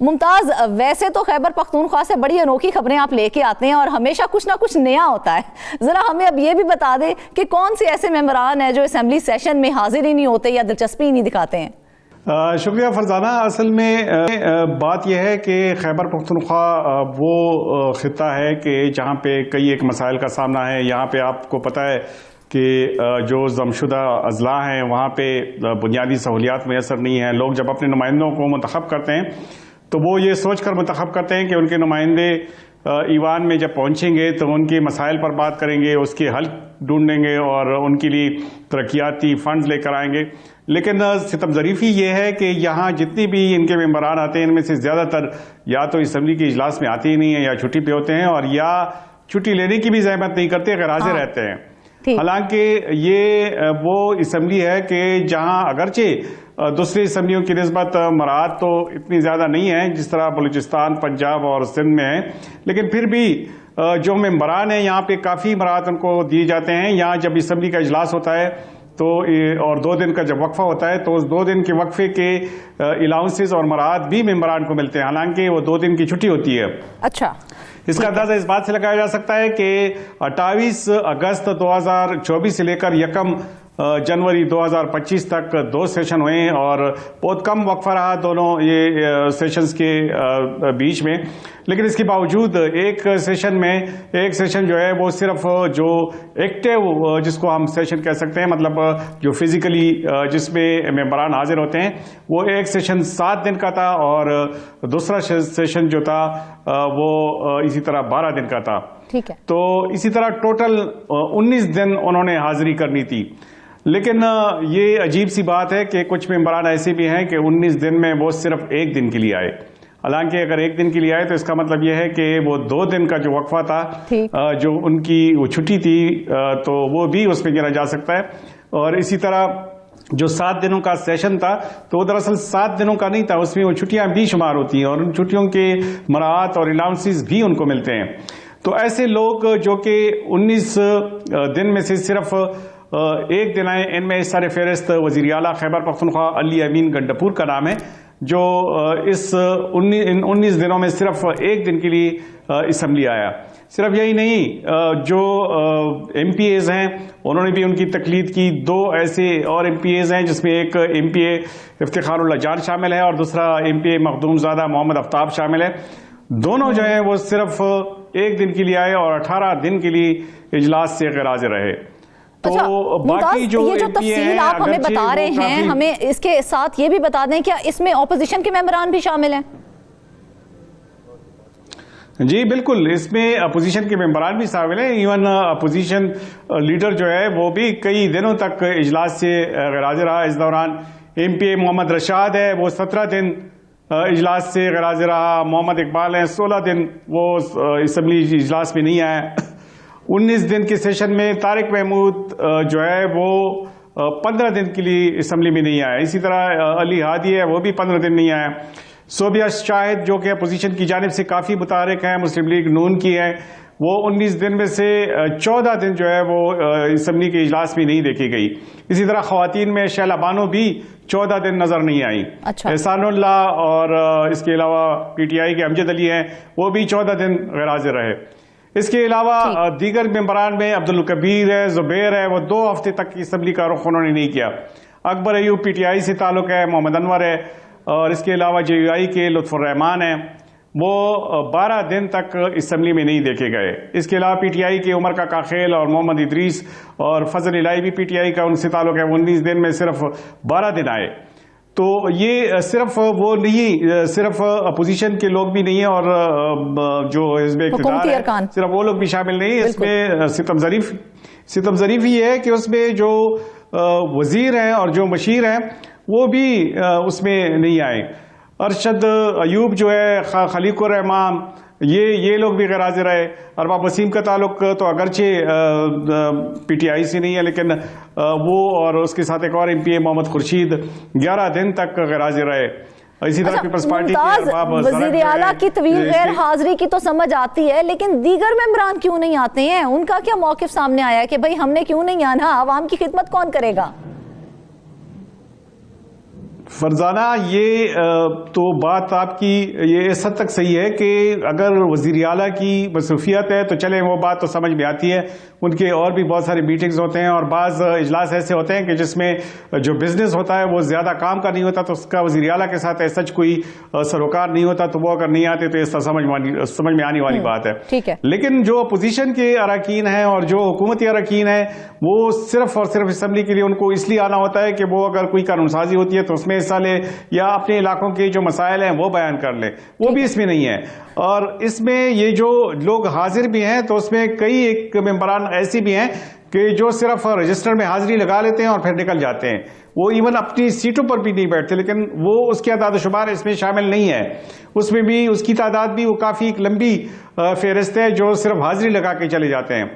मुमताज, वैसे तो खैबर पख्तूनख्वा से बड़ी अनोखी खबरें आप लेके आते हैं और हमेशा कुछ ना कुछ नया होता है। ज़रा हमें अब ये भी बता दें कि कौन से ऐसे मेंबरान हैं जो असेंबली सेशन में हाजिर ही नहीं होते या दिलचस्पी ही नहीं दिखाते हैं। शुक्रिया फरजाना। असल में बात यह है कि खैबर पख्तूनख्वा वो ख़ित्ता है कि जहाँ पे कई एक मसाइल का सामना है। यहाँ पे आपको पता है कि जो जमशुदा अजला हैं वहाँ पे बुनियादी सहूलियात मैसर नहीं हैं। लोग जब अपने नुमाइंदों को मुंतखब करते हैं तो वो ये सोच कर मुंतखब करते हैं कि उनके नुमाइंदे ईवान में जब पहुँचेंगे तो उनके मसाइल पर बात करेंगे, उसके हल ढूंढेंगे और उनके लिए तरक्याती फंड्स लेकर आएंगे। लेकिन सितम ज़रीफ़ी ये है कि यहाँ जितनी भी इनके मेंबरान आते हैं इनमें से ज़्यादातर या तो असम्बली के इजलास में आते ही नहीं हैं या छुट्टी पे होते हैं और या छुट्टी लेने की भी ज़हमत नहीं करते, अगर हाजिर रहते हैं। हालांकि ये वो असम्बली है कि जहाँ अगरचे दूसरी असम्बलियों की निस्बत मराहत तो इतनी ज़्यादा नहीं है जिस तरह बलूचिस्तान, पंजाब और सिंध में है, लेकिन फिर भी जो मेंबरान हैं यहाँ पे काफ़ी मराहत उनको दिए जाते हैं। यहाँ जब असम्बली का इजलास होता है तो और 2 दिन का जब वक्फा होता है तो उस 2 दिन के वक्फे के अलाउंसेस और मराहत भी मेंबरान को मिलते हैं, हालांकि वो 2 दिन की छुट्टी होती है। अच्छा, इसका अंदाजा इस बात से लगाया जा सकता है कि 28 अगस्त 2024 से लेकर 1 जनवरी 2025 तक 2 सेशन हुए और बहुत कम वक्फा रहा दोनों ये सेशंस के बीच में। लेकिन इसके बावजूद एक सेशन जो है वो सिर्फ जो एक्टिव जिसको हम सेशन कह सकते हैं, मतलब जो फिजिकली जिसमें मेंबरान हाजिर होते हैं, वो एक सेशन 7 दिन का था और दूसरा सेशन जो था वो इसी तरह 12 दिन का था। ठीक है। तो इसी तरह टोटल 19 दिन उन्होंने हाजिरी करनी थी। लेकिन ये अजीब सी बात है कि कुछ मेंबरान ऐसे भी हैं कि 19 दिन में वो सिर्फ 1 दिन के लिए आए। हालांकि अगर 1 दिन के लिए आए तो इसका मतलब यह है कि वो 2 दिन का जो वक्फा था, जो उनकी वो छुट्टी थी, तो वो भी उसमें गिना जा सकता है। और इसी तरह जो 7 दिनों का सेशन था तो वो दरअसल 7 दिनों का नहीं था, उसमें वो छुट्टियां भी शुमार होती हैं और उन छुट्टियों के मराहत और अलाउंसेस भी उनको मिलते हैं। तो ऐसे लोग जो कि 19 दिन में से सिर्फ 1 दिन आए, इनमें इस सारे फहरिस्त वज़ीर आला खैबर पख्तूनख्वा अली अमीन गंडपुर का नाम है, जो इस 19 दिनों में सिर्फ 1 दिन के लिए असम्बली आया। सिर्फ यही नहीं, जो MPAs हैं उन्होंने भी उनकी तकलीद की। 2 ऐसे और MPAs हैं जिसमें एक MPA इफ्तिखारुल्लाह जान शामिल है और दूसरा MPA मखदूमज़ादा मोहम्मद आफ्ताब शामिल है। दोनों जो हैं वो सिर्फ 1 दिन के लिए आए और 18 दिन के लिए इजलास से गैर हाजिर रहे। तो बाकी जो ये जो तफसील आप हमें बता रहे हैं, हमें इसके साथ ये भी बता दें क्या इसमें ऑपोजिशन के मेंबरान भी शामिल हैं? जी बिल्कुल, इसमें अपोजिशन के मेंबरान भी शामिल हैं। इवन अपोजिशन लीडर जो है वो भी कई दिनों तक इजलास से गैर हाजिर रहा। इस दौरान MPA मोहम्मद रशाद है, वो 17 दिन इजलास से गैर हाजिर रहा। मोहम्मद इकबाल हैं, 16 दिन वो असम्बली इजलास में नहीं आए। 19 दिन के सेशन में तारिक महमूद जो है वो 15 दिन के लिए असम्बली में नहीं आया। इसी तरह अली हादी है, वो भी 15 दिन नहीं आया। सोबिया शाहिद जो कि अपोजिशन की जानिब से काफ़ी मुतारिक हैं, मुस्लिम लीग नून की है, वो 19 दिन में से 14 दिन जो है वो असम्बली के इजलास में नहीं देखी गई। इसी तरह ख़वातीन में शैला बानो भी 14 दिन नजर नहीं आई। अच्छा। एहसानुल्लाह और इसके अलावा PTI के अमजद अली हैं, वो भी 14 दिन गैर हाजिर रहे। इसके अलावा दीगर मेंबरान में अब्दुल कबीर है, जुबैर है, वो 2 हफ्ते तक असम्बली का रुख उन्होंने नहीं किया। अकबर अयूब PTI से ताल्लुक है, मोहम्मद अनवर है और इसके अलावा JUI के लुत्फुर्रहमान है, वो 12 दिन तक असम्बली में नहीं देखे गए। इसके अलावा PTI के उमर का काखेल और मोहम्मद इदरीस और फजल इलाही भी PTI का उनसे ताल्लुक है, 19 दिन में सिर्फ 12 दिन आए। तो ये सिर्फ वो नहीं, सिर्फ अपोजिशन के लोग भी नहीं है और जो हिज़्ब इक़्तिदार है सिर्फ वो लोग भी शामिल नहीं है। इसमें सितम ज़रीफ़ ये है कि उसमें जो वज़ीर हैं और जो मशीर हैं वो भी उसमें नहीं आए। अरशद अयूब जो है, खलीकुर रहमान, ये लोग भी गैर हाजिर रहे। अरबाब वसीम का ताल्लुक तो अगरचे PTI से नहीं है, लेकिन वो और उसके साथ एक और MPA मोहम्मद खुर्शीद 11 दिन तक गैर हाजिर रहे। इसी तरह पीपल्स पार्टी के वज़ीर आला की तवील गैर हाजिरी की तो समझ आती है, लेकिन दीगर मेंबरान क्यों नहीं आते हैं? उनका क्या मौक़िफ़ सामने आया कि भाई हमने क्यों नहीं आना, आवाम की खिदमत कौन करेगा? फरजाना, ये तो बात आपकी ये इस हद तक सही है कि अगर वज़ीर आला की मसरूफियत है तो चले, वो बात तो समझ में आती है। उनके और भी बहुत सारे मीटिंग्स होते हैं और बाज़ इजलास ऐसे होते हैं कि जिसमें जो बिजनेस होता है वो ज़्यादा काम का नहीं होता, तो उसका वज़ीर आला के साथ सच कोई सरोकार नहीं होता, तो वो अगर नहीं आते तो इसका समझ में आने वाली बात है। ठीक है। लेकिन जो अपोजिशन के अरकान हैं और जो हुकूमती अरकान हैं, वो सिर्फ और सिर्फ असम्बली के लिए उनको इसलिए आना होता है कि वो अगर कोई कानून साजी होती है तो उसमें हिस्सा ले या अपने इलाकों के जो मसाइल हैं वो बयान कर ले, वो भी इसमें नहीं है। और इसमें ये जो लोग हाजिर भी हैं तो उसमें कई एक मेंबरान ऐसी भी हैं कि जो सिर्फ रजिस्टर में हाजिरी लगा लेते हैं और फिर निकल जाते हैं, वो इवन अपनी सीटों पर भी नहीं बैठते, लेकिन वो उसकी आदाद शुमार इसमें शामिल नहीं है। उसमें भी उसकी तादाद भी वो काफ़ी एक लंबी फहरिस्त है जो सिर्फ हाजिरी लगा के चले जाते हैं।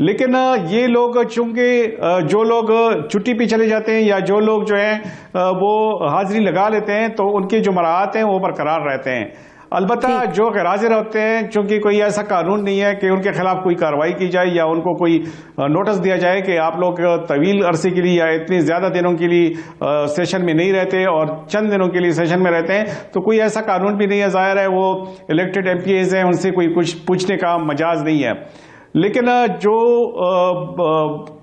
लेकिन ये लोग चूंकि जो लोग छुट्टी पे चले जाते हैं या जो लोग जो हैं वो हाजिरी लगा लेते हैं तो उनके जो मराहत हैं वो बरकरार रहते हैं। अलबत्ता जो गैर हाजिर होते हैं, चूंकि कोई ऐसा कानून नहीं है कि उनके खिलाफ कोई कार्रवाई की जाए या उनको कोई नोटिस दिया जाए कि आप लोग तवील अरसे के लिए या इतने ज्यादा दिनों के लिए सेशन में नहीं रहते और चंद दिनों के लिए सेशन में रहते हैं, तो कोई ऐसा कानून भी नहीं है। जाहिर है वो इलेक्टेड MPAs हैं, उनसे कोई कुछ पूछने का मजाज नहीं है। लेकिन जो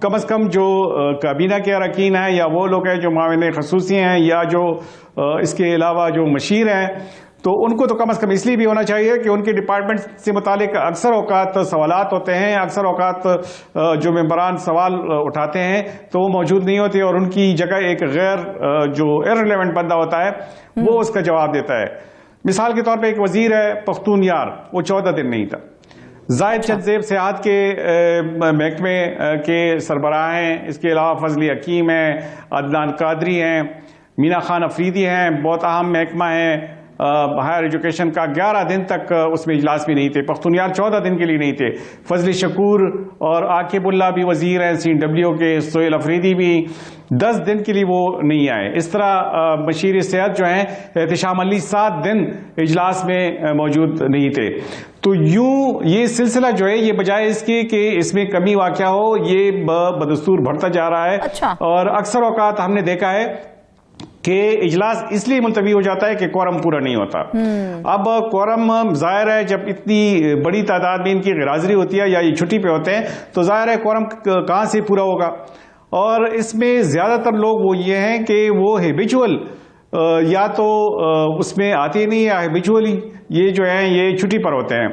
कम अज कम जो काबीना के अरकान हैं या वो लोग हैं जो माविन खसूसी हैं या जो इसके अलावा जो मशीर हैं, तो उनको तो कम अज कम इसलिए भी होना चाहिए कि उनके डिपार्टमेंट से मुतालिक अक्सर औकात सवालात होते हैं, अक्सर औकात जो मेंबरान सवाल उठाते हैं तो वो मौजूद नहीं होते और उनकी जगह एक गैर जो इररिलेवेंट बंदा होता है वो उसका जवाब देता है। मिसाल के तौर पर एक वजीर है पख्तूनयार, वो 14 दिन नहीं था। जाहिद चंद सेहत के महकमे के सरबराह हैं, इसके अलावा फजली हकीम हैं, अदनान कादरी हैं, मीना खान अफरीदी हैं, बहुत अहम महकमा है हायर एजुकेशन का, 11 दिन तक उसमें इजलास भी नहीं थे। पख्तूनयार 14 दिन के लिए नहीं थे। फजली शकूर और आकिबुल्ला भी वजीर हैं CNW के, सोहेल अफरीदी भी 10 दिन के लिए वो नहीं आए। इस तरह मशीर सेहत जो हैं एहतिशाम अली 7 दिन इजलास में मौजूद नहीं थे। तो यूं ये सिलसिला जो है ये बजाय इसके कि इसमें कमी वाक़या हो, ये बदस्तूर बढ़ता जा रहा है। अच्छा। और अक्सर औकात हमने देखा है कि इजलास इसलिए मुलतवी हो जाता है कि कोरम पूरा नहीं होता। अब कोरम जाहिर है जब इतनी बड़ी तादाद में इनकी गैरहाजिरी होती है या ये छुट्टी पे होते हैं तो जाहिर है कोरम कहाँ से पूरा होगा। और इसमें ज्यादातर लोग वो ये हैं कि वो हैबिचुअल या तो उसमें आते नहीं या हैबिचुअली ये जो है ये छुट्टी पर होते हैं।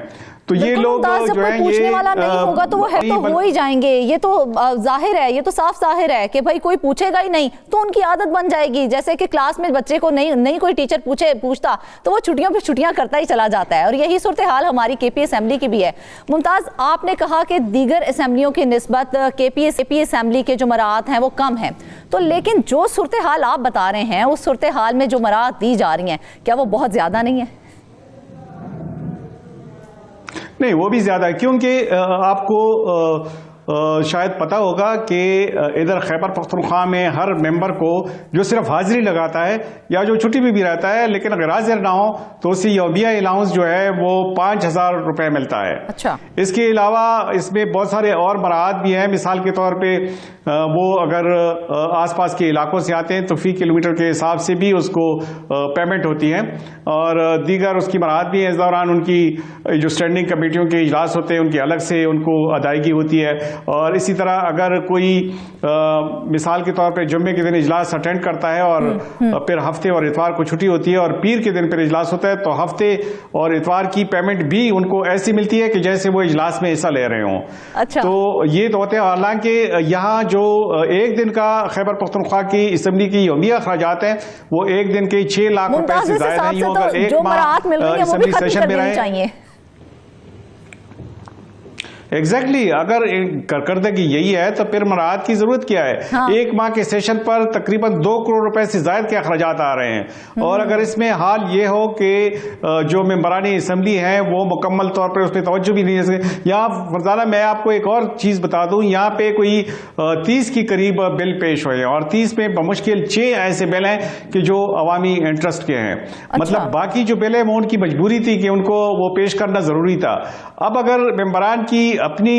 तो ये लोग जो है पूछने वाला नहीं होगा तो वो है तो हो ही जाएंगे। ये तो जाहिर है, ये तो साफ जाहिर है कि भाई कोई पूछेगा ही नहीं तो उनकी आदत बन जाएगी। जैसे कि क्लास में बच्चे को नहीं कोई टीचर पूछता तो वो छुट्टियों पे छुट्टियां करता ही चला जाता है। और यही सूरत हाल हमारी KP असेंबली की भी है। मुमताज, आपने कहा कि दीगर असेंबलियों की निस्बत KP असेंबली के जो मराहत हैं वो कम हैं, तो लेकिन जो सूरत हाल आप बता रहे हैं उस सूरत हाल में जो मराहत दी जा रही हैं क्या वो बहुत ज्यादा नहीं है? नहीं, वो भी ज्यादा है, क्योंकि आपको शायद पता होगा कि इधर खैबर पख्तूनख्वा में हर मेंबर को जो सिर्फ हाजिरी लगाता है या जो छुट्टी भी रहता है लेकिन अगर हाजिर ना हो तो उसे यौमिया अलाउंस जो है वो 5,000 रुपए मिलता है। अच्छा। इसके अलावा इसमें बहुत सारे और मराहत भी हैं। मिसाल के तौर पे वो अगर आसपास के इलाकों से आते हैं तो फी किलोमीटर के हिसाब से भी उसको पेमेंट होती है और दीगर उसकी मराहत भी है। इस दौरान उनकी जो स्टैंडिंग कमेटियों के इजलास होते हैं उनकी अलग से उनको अदायगी होती है। और इसी तरह अगर कोई मिसाल के तौर पे जुम्मे के दिन इजलास अटेंड करता है और फिर हफ्ते और इतवार को छुट्टी होती है और पीर के दिन फिर इजलास होता है तो हफ्ते और इतवार की पेमेंट भी उनको ऐसी मिलती है कि जैसे वो इजलास में हिस्सा ले रहे हों। अच्छा। तो ये तो होते हैं। हालांकि यहाँ जो एक दिन का खैबर पख्तूनख्वा की असेंबली की यौमिया अखराजात हैं वो एक दिन के 6 लाख रुपए से ज्यादा नहीं होगा। एक माह असेंबली सेशन में रहे। एग्जैक्टली अगर करदगी यही है तो फिर मराहत की जरूरत क्या है। हाँ। एक माह के सेशन पर तकरीबन 2 करोड़ रुपए से ज्यादा के अखराजात आ रहे हैं और अगर इसमें हाल ये हो कि जो मेंबरानी असेंबली है वो मुकम्मल तौर पर उस पर तवज्जो भी नहीं है। यहाँ फरजाना मैं आपको एक और चीज बता दूं, यहाँ पे कोई 30 के करीब बिल पेश हुए हैं और 30 में बमुश्किल 6 ऐसे बिल हैं कि जो अवामी इंटरेस्ट के हैं। अच्छा। मतलब बाकी जो बिल है वो उनकी मजबूरी थी कि उनको वो पेश करना जरूरी था। अब अगर मेंबरान की अपनी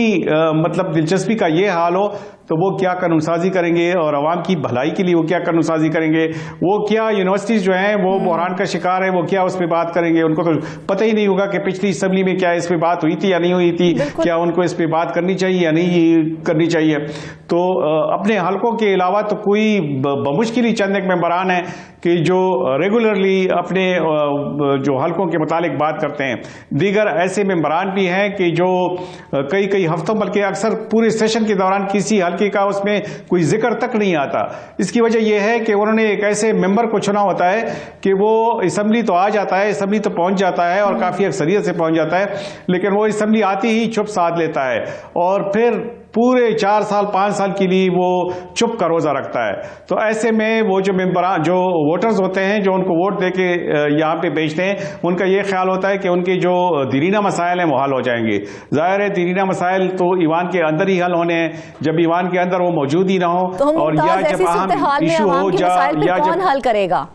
मतलब दिलचस्पी का ये हाल हो तो वो क्या कानूनसाजी करेंगे और अवाम की भलाई के लिए वो क्या कानूनसाजी करेंगे, वो क्या यूनिवर्सिटीज जो हैं वो बहरान का शिकार है, वो क्या उस पर बात करेंगे। उनको तो पता ही नहीं होगा कि पिछली असम्बली में क्या इस पर बात हुई थी या नहीं हुई थी, क्या उनको इस पर बात करनी चाहिए या नहीं करनी चाहिए। तो अपने हलकों के अलावा तो कोई बमुश्किल ही चंद एक मेंबरान हैं कि जो रेगुलरली अपने जो हलकों के मुतालिक बात करते हैं। दीगर ऐसे मेंबरान भी हैं कि जो कई कई हफ्तों बल्कि अक्सर पूरे सेशन के दौरान किसी हल्के का उसमें कोई जिक्र तक नहीं आता। इसकी वजह यह है कि उन्होंने एक ऐसे मेंबर को चुना होता है कि वो असम्बली तो आ जाता है, असम्बली तो पहुंच जाता है और काफ़ी अक्सरियत से पहुंच जाता है, लेकिन वो असम्बली आती ही चुप साध लेता है और फिर पूरे 4 साल 5 साल के लिए वो चुप का रोज़ा रखता है। तो ऐसे में वो जो मेंबरान जो वोटर्स होते हैं जो उनको वोट दे के यहाँ पे भेजते हैं, उनका ये ख्याल होता है कि उनके जो दीरीना मसाइल हैं वो हल हो जाएंगे। जाहिर है दीरीना मसाइल तो ईवान के अंदर ही हल होने हैं, जब ईवान के अंदर वो मौजूद ही ना हो तो और या जब अहम इशू हो कौन हल करेगा?